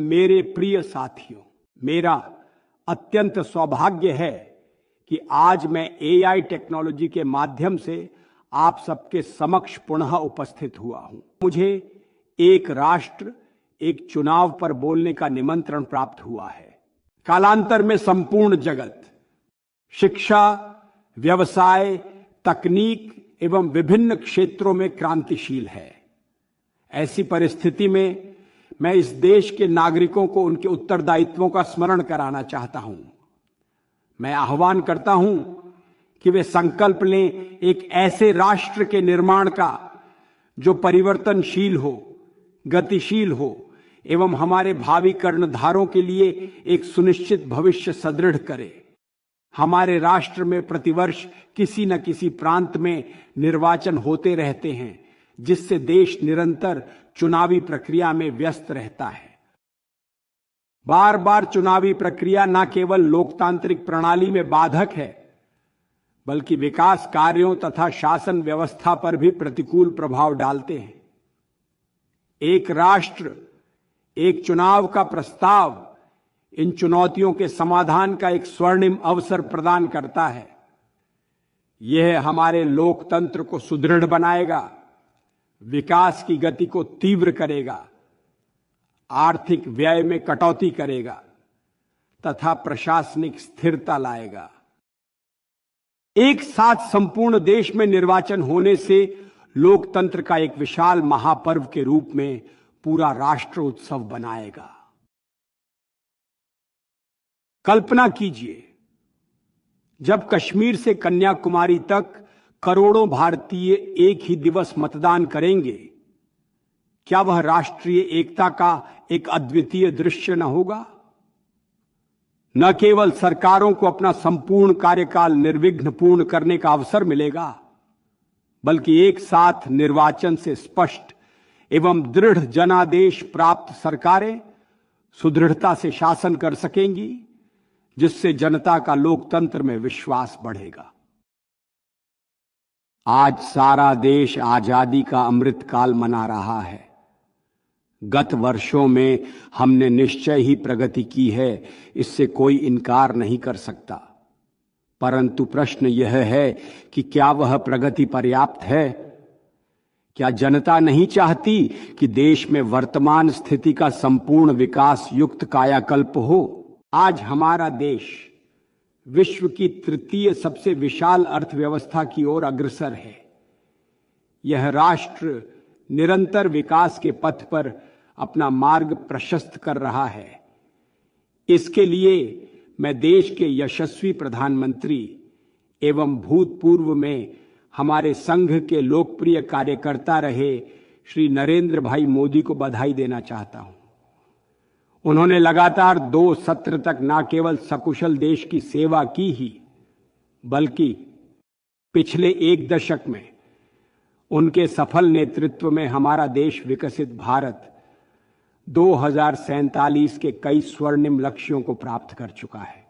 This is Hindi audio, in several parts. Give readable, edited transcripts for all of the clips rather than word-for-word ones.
मेरे प्रिय साथियों, मेरा अत्यंत सौभाग्य है कि आज मैं एआई टेक्नोलॉजी के माध्यम से आप सबके समक्ष पुनः उपस्थित हुआ हूं। मुझे एक राष्ट्र एक चुनाव पर बोलने का निमंत्रण प्राप्त हुआ है। कालांतर में संपूर्ण जगत शिक्षा, व्यवसाय, तकनीक एवं विभिन्न क्षेत्रों में क्रांतिशील है। ऐसी परिस्थिति में मैं इस देश के नागरिकों को उनके उत्तरदायित्वों का स्मरण कराना चाहता हूं। मैं आह्वान करता हूं कि वे संकल्प लें एक ऐसे राष्ट्र के निर्माण का जो परिवर्तनशील हो, गतिशील हो एवं हमारे भावी कर्णधारों के लिए एक सुनिश्चित भविष्य सुदृढ़ करे। हमारे राष्ट्र में प्रतिवर्ष किसी न किसी प्रांत में निर्वाचन होते रहते हैं, जिससे देश निरंतर चुनावी प्रक्रिया में व्यस्त रहता है। बार बार चुनावी प्रक्रिया न केवल लोकतांत्रिक प्रणाली में बाधक है, बल्कि विकास कार्यों तथा शासन व्यवस्था पर भी प्रतिकूल प्रभाव डालते हैं। एक राष्ट्र एक चुनाव का प्रस्ताव इन चुनौतियों के समाधान का एक स्वर्णिम अवसर प्रदान करता है। यह हमारे लोकतंत्र को सुदृढ़ बनाएगा, विकास की गति को तीव्र करेगा, आर्थिक व्यय में कटौती करेगा तथा प्रशासनिक स्थिरता लाएगा। एक साथ संपूर्ण देश में निर्वाचन होने से लोकतंत्र का एक विशाल महापर्व के रूप में पूरा राष्ट्र उत्सव बनाएगा। कल्पना कीजिए, जब कश्मीर से कन्याकुमारी तक करोड़ों भारतीय एक ही दिवस मतदान करेंगे, क्या वह राष्ट्रीय एकता का एक अद्वितीय दृश्य न होगा? न केवल सरकारों को अपना संपूर्ण कार्यकाल निर्विघ्न पूर्ण करने का अवसर मिलेगा, बल्कि एक साथ निर्वाचन से स्पष्ट एवं दृढ़ जनादेश प्राप्त सरकारें सुदृढ़ता से शासन कर सकेंगी, जिससे जनता का लोकतंत्र में विश्वास बढ़ेगा। आज सारा देश आजादी का अमृतकाल मना रहा है। गत वर्षों में हमने निश्चय ही प्रगति की है, इससे कोई इनकार नहीं कर सकता। परंतु प्रश्न यह है कि क्या वह प्रगति पर्याप्त है? क्या जनता नहीं चाहती कि देश में वर्तमान स्थिति का संपूर्ण विकास युक्त कायाकल्प हो? आज हमारा देश विश्व की तृतीय सबसे विशाल अर्थव्यवस्था की ओर अग्रसर है। यह राष्ट्र निरंतर विकास के पथ पर अपना मार्ग प्रशस्त कर रहा है। इसके लिए मैं देश के यशस्वी प्रधानमंत्री एवं भूतपूर्व में हमारे संघ के लोकप्रिय कार्यकर्ता रहे श्री नरेंद्र भाई मोदी को बधाई देना चाहता हूं। उन्होंने लगातार 2 सत्र तक न केवल सकुशल देश की सेवा की ही, बल्कि पिछले 1 दशक में उनके सफल नेतृत्व में हमारा देश विकसित भारत 2047 के कई स्वर्णिम लक्ष्यों को प्राप्त कर चुका है।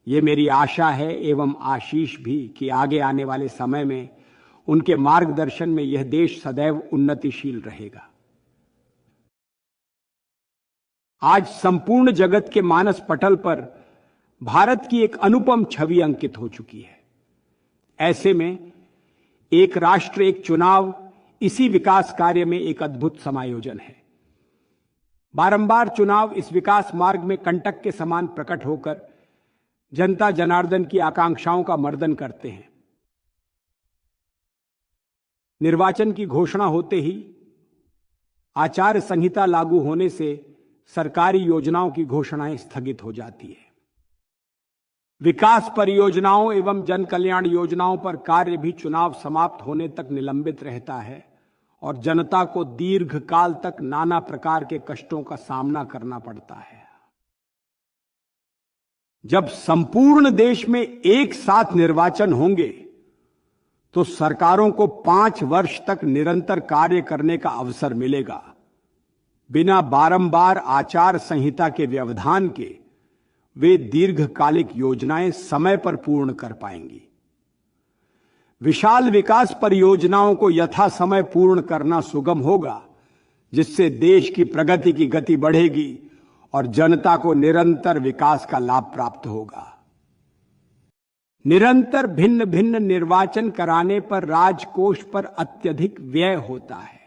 ये मेरी आशा है एवं आशीष भी कि आगे आने वाले समय में उनके मार्गदर्शन में यह देश सदैव उन्नतिशील रहेगा। आज संपूर्ण जगत के मानस पटल पर भारत की एक अनुपम छवि अंकित हो चुकी है। ऐसे में एक राष्ट्र एक चुनाव इसी विकास कार्य में एक अद्भुत समायोजन है। बारंबार चुनाव इस विकास मार्ग में कंटक के समान प्रकट होकर जनता जनार्दन की आकांक्षाओं का मर्दन करते हैं। निर्वाचन की घोषणा होते ही आचार संहिता लागू होने से सरकारी योजनाओं की घोषणाएं स्थगित हो जाती है। विकास परियोजनाओं एवं जन कल्याण योजनाओं पर कार्य भी चुनाव समाप्त होने तक निलंबित रहता है और जनता को दीर्घ काल तक नाना प्रकार के कष्टों का सामना करना पड़ता है। जब संपूर्ण देश में एक साथ निर्वाचन होंगे, तो सरकारों को 5 वर्ष तक निरंतर कार्य करने का अवसर मिलेगा। बिना बारंबार आचार संहिता के व्यवधान के वे दीर्घकालिक योजनाएं समय पर पूर्ण कर पाएंगी। विशाल विकास परियोजनाओं को यथा समय पूर्ण करना सुगम होगा, जिससे देश की प्रगति की गति बढ़ेगी और जनता को निरंतर विकास का लाभ प्राप्त होगा। निरंतर भिन्न भिन्न निर्वाचन कराने पर राजकोष पर अत्यधिक व्यय होता है।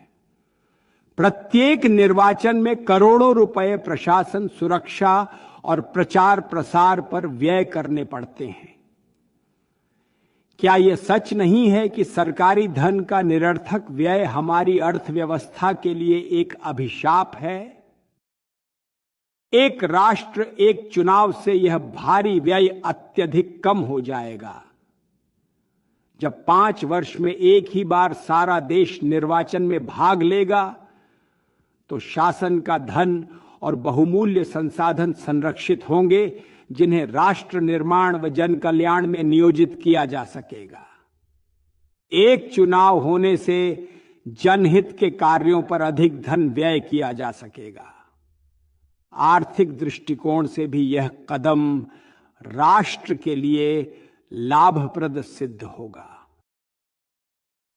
प्रत्येक निर्वाचन में करोड़ों रुपए प्रशासन, सुरक्षा और प्रचार प्रसार पर व्यय करने पड़ते हैं। क्या यह सच नहीं है कि सरकारी धन का निरर्थक व्यय हमारी अर्थव्यवस्था के लिए एक अभिशाप है? एक राष्ट्र एक चुनाव से यह भारी व्यय अत्यधिक कम हो जाएगा। जब 5 वर्ष में एक ही बार सारा देश निर्वाचन में भाग लेगा तो शासन का धन और बहुमूल्य संसाधन संरक्षित होंगे, जिन्हें राष्ट्र निर्माण व जन कल्याण में नियोजित किया जा सकेगा। एक चुनाव होने से जनहित के कार्यों पर अधिक धन व्यय किया जा सकेगा। आर्थिक दृष्टिकोण से भी यह कदम राष्ट्र के लिए लाभप्रद सिद्ध होगा।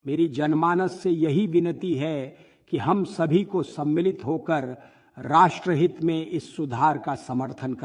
मेरी जनमानस से यही विनती है कि हम सभी को सम्मिलित होकर राष्ट्रहित में इस सुधार का समर्थन करें।